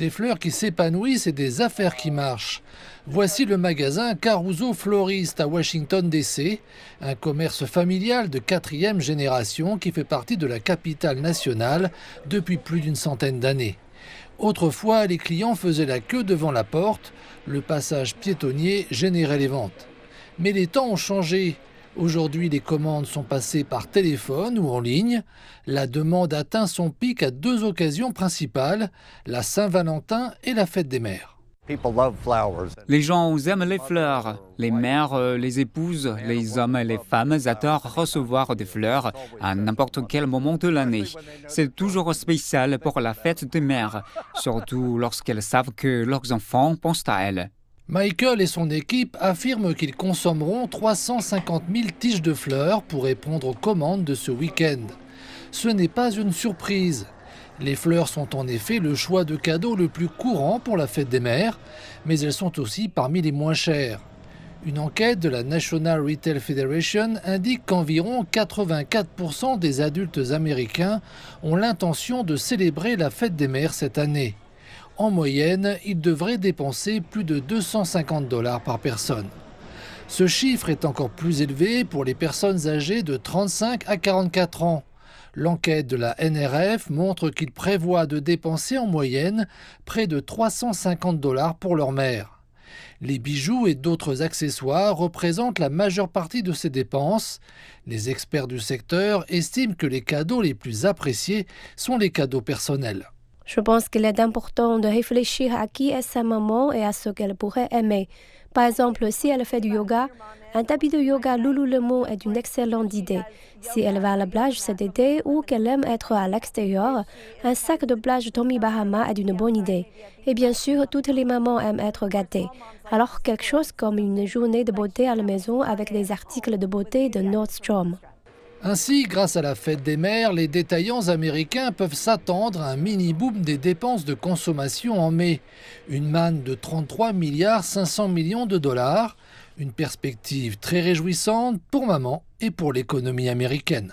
Des fleurs qui s'épanouissent et des affaires qui marchent. Voici le magasin Caruso Florist à Washington DC, un commerce familial de 4e génération qui fait partie de la capitale nationale depuis plus d'une centaine d'années. Autrefois, les clients faisaient la queue devant la porte, le passage piétonnier générait les ventes. Mais les temps ont changé. Aujourd'hui, les commandes sont passées par téléphone ou en ligne. La demande atteint son pic à 2 occasions principales, la Saint-Valentin et la fête des mères. Les gens aiment les fleurs. Les mères, les épouses, les hommes et les femmes adorent recevoir des fleurs à n'importe quel moment de l'année. C'est toujours spécial pour la fête des mères, surtout lorsqu'elles savent que leurs enfants pensent à elles. Michael et son équipe affirment qu'ils consommeront 350 000 tiges de fleurs pour répondre aux commandes de ce week-end. Ce n'est pas une surprise. Les fleurs sont en effet le choix de cadeau le plus courant pour la fête des mères, mais elles sont aussi parmi les moins chères. Une enquête de la National Retail Federation indique qu'environ 84% des adultes américains ont l'intention de célébrer la fête des mères cette année. En moyenne, ils devraient dépenser plus de 250 $ par personne. Ce chiffre est encore plus élevé pour les personnes âgées de 35 à 44 ans. L'enquête de la NRF montre qu'ils prévoient de dépenser en moyenne près de 350 $ pour leur mère. Les bijoux et d'autres accessoires représentent la majeure partie de ces dépenses. Les experts du secteur estiment que les cadeaux les plus appréciés sont les cadeaux personnels. Je pense qu'il est important de réfléchir à qui est sa maman et à ce qu'elle pourrait aimer. Par exemple, si elle fait du yoga, un tapis de yoga Lululemon est une excellente idée. Si elle va à la plage cet été ou qu'elle aime être à l'extérieur, un sac de plage Tommy Bahama est une bonne idée. Et bien sûr, toutes les mamans aiment être gâtées. Alors quelque chose comme une journée de beauté à la maison avec des articles de beauté de Nordstrom. Ainsi, grâce à la fête des mères, les détaillants américains peuvent s'attendre à un mini-boom des dépenses de consommation en mai. Une manne de 33,5 milliards de dollars. Une perspective très réjouissante pour maman et pour l'économie américaine.